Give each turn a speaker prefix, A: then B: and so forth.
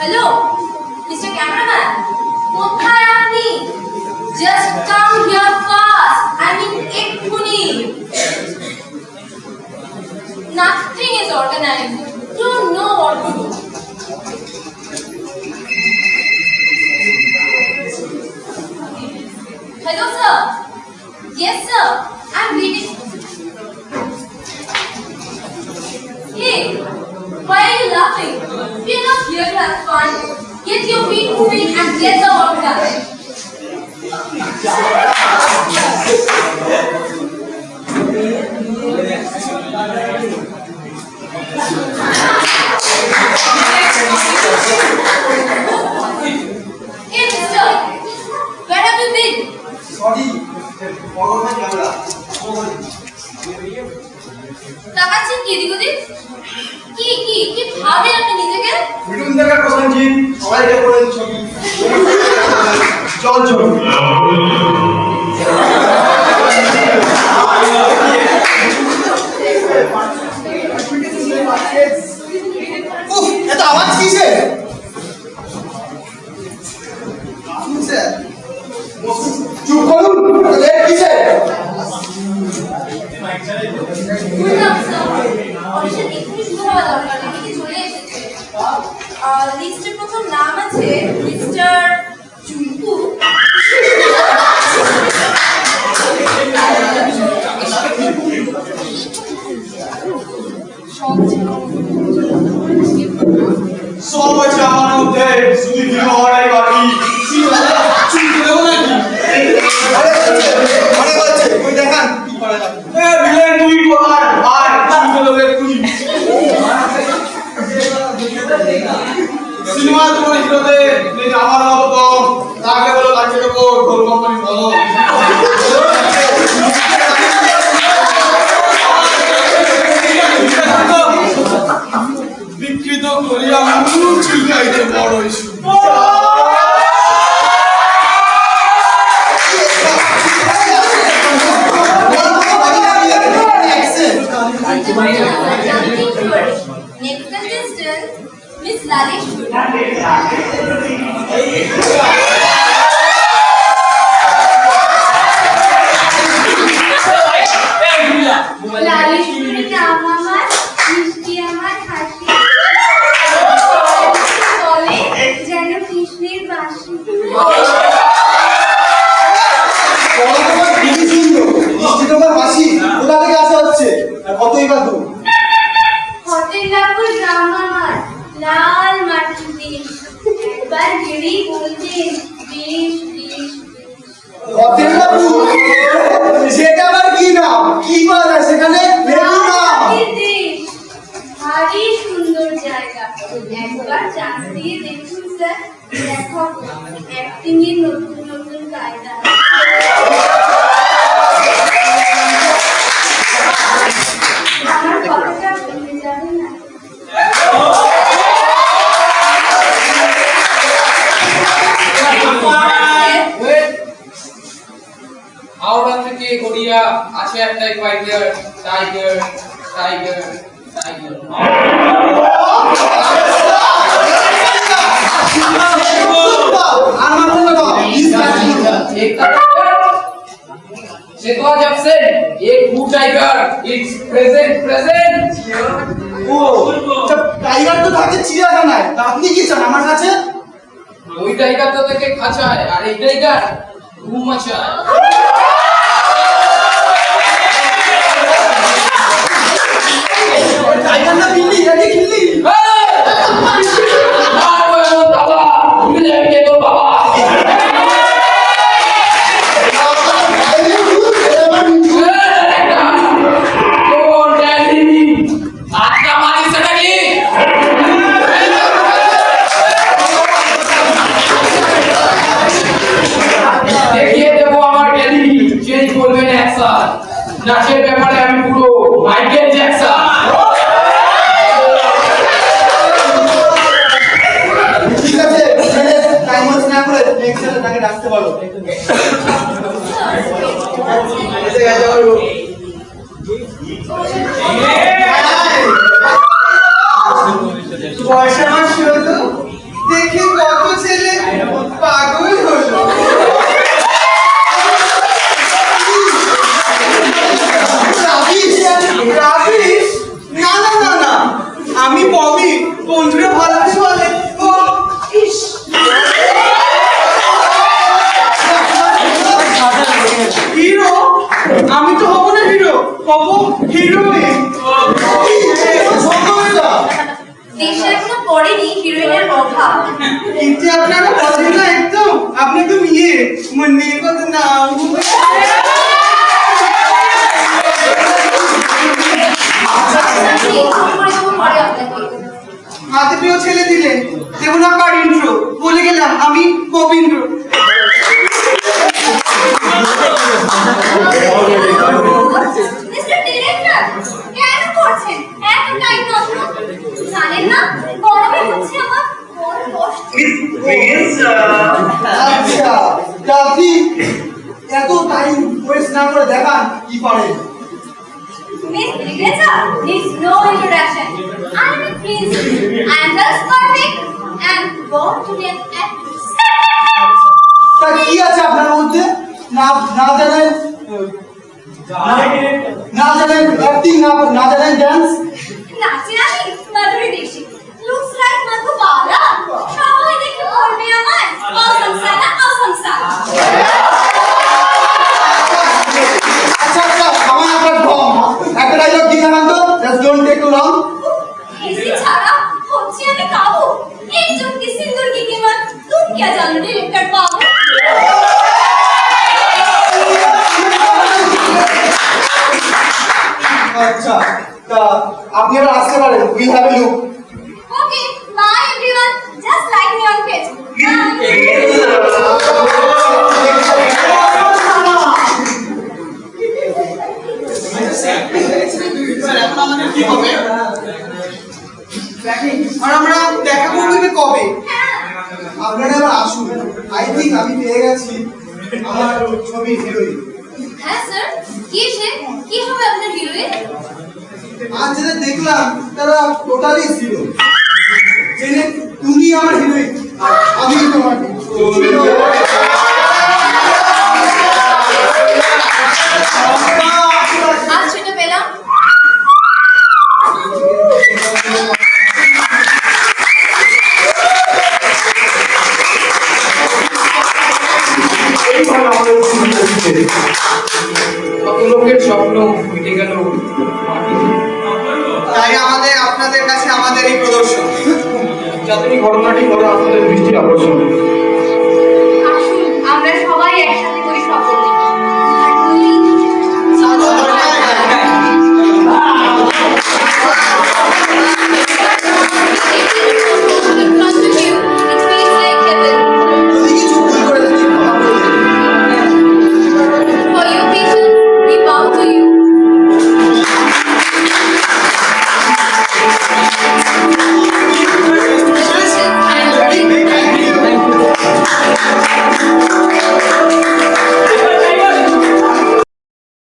A: Hello, Mr. Cameraman. কোথায় আপনি? Just come here fast. I mean, এক্ষুনি. Nothing is organized. Don't know what to do. Hello, sir. Yes, sir. I'm waiting. Hey, why are you laughing? We're not here to have fun. Get your feet moving and get the work done. Hey, mister. Where have you been?
B: Sorry, follow my camera.
A: তাকাচ্ছেন কি এদিক ওদিক? কি কি কি ভাবেন আপনি নিজেকে?
B: মিঠুন দেখার প্রসেনজিৎ সবাইকে করে ছবি চল চল এত আওয়াজ কিসে? চুপ করুন, লেট কিসে?
A: লিস্টের প্রথম নাম আছে মিস্টার চুম্পু।
B: সব আছে আমার মধ্যে, শুধু হিরো হওয়াটাই বাকি। চুপ দেবো নাকি? মনে করছে ওই দেখান কি করা যাবে। ভিলেন তুই কোথায়? আর চুপ দেবো এক্ষুনি। সিনেমা তোমার হিরোতে আমার মতো কম, তাকে বলো কাছে দেবো ঢোল কোম্পানি বলো। বিকৃত করিয়া মুখ চুলকাইতে বড় issue.
A: Next contestant, Miss Laleshwari.
C: লালেশ্বরী নাম আমার, মিষ্টি আমার হাসি, বলে যেন কৃষ্ণের বাঁশি। ফতেল্লাপুর গ্রাম আমার, লাল মাটির দেশ, একবার গেলেই বলতেন দেশ দেশ। ভারী সুন্দর জায়গা, একবার চান্স দিয়ে দেখুন স্যার, দেখো অ্যাক্টিং এর নতুন নতুন কায়দা। আমার কথাটা ভুলে যাবে না।
D: হাওড়া থেকে গড়িয়া আছে একটাই টাইগার টাইগার টাইগার টাইগার। शेखवा जंक्शन एक food tiger it's present present.
B: ও টাইগার তো থাকে চিড়িয়াখানায়, তা আপনি কি চান আমার কাছে?
D: ওই টাইগার তো থেকে খাঁচায় আর এই টাইগার ঘুম মাচায়। নাচের ব্যাপারে আমি পুরো মাইকেল জ্যাকসন।
B: ঠিক আছে, টাইম হচ্ছে না করে নেক্সট সালে তাকে ডাকতে পারো। এসে গেছে বলবো।
E: বয়সা মাস হলো দেখে কত ছেলে পাগল হলো। রাবিশ? না না না না, আমি ববি, বন্ধুরা ভালোবাসে বলে ও ইস। হিরো? আমি তো হব না হিরো, হব হিরোইন।
A: দেশে এখনো পড়েনি হিরোইনের অভাব।
E: কিন্তু আপনারা বলেন না একদম, আপনি তো মেয়ে, মনে কত নাম। হাতে পেয়েও ছেলে দিলে, দেবো না কার ইন্ট্রো, বলে গেলাম আমি গোবিন্দ্র।
A: মিস্টার ডিরেক্টর, কেন করছেন এত টাইম নষ্ট? জানেন না গরমে হচ্ছে আমার বড় কষ্ট।
B: আচ্ছা, তা আপনি এত টাইম ওয়েস্ট না করে দেখান কি পারেন।
A: Miss Brigadier needs no introduction. I am a prince. I am thus perfect and born to be an actress.
B: তা কি আছে আপনার মধ্যে? না না জানেন না জানেন অ্যাক্টিং, না জানেন ডান্স।
A: নাচি আমি মাধুরী দীক্ষিত। Looks like Madhubala. সবাই দেখে বলবে আমায় awesome সানা awesome সানা।
B: আচ্ছা আচ্ছা, আমার আপনার ঢং একটা ডায়লগ দিয়ে দেখান তো, just don't take too long.
A: AC ছাড়া হচ্ছে আমি কাবু। एक चुटकी सिंदूर की कीमत तुम क्या जानो डायरेक्टर बाबू।
B: আচ্ছা, তা আপনি এবার আসতে পারেন, will have a look.
A: Okay, bye everyone. Just like me on Facebook.
E: এখন আমাদের কি হবে? আর আমরা দেখা করবে কবে?
B: আপনারা এবার আসুন। আই থিঙ্ক আমি পেয়ে গেছি আমার ছবির হিরোইন।
A: হ্যাঁ স্যার, কি সে? কি হবে আপনার হিরোইন?
B: আজ যেটা দেখলাম তারা টোটালি জিরো। জেনে তুমি আমার হিরোইন, আমি তোমার
A: আজ সেটা পেলাম।
D: কত লোকের স্বপ্ন মিটে গেল।
E: তাই আমাদের আপনাদের কাছে আমাদের এই প্রদর্শন।
B: যাতে এই ঘটনাটি করে আপনাদের দৃষ্টির আকর্ষণ।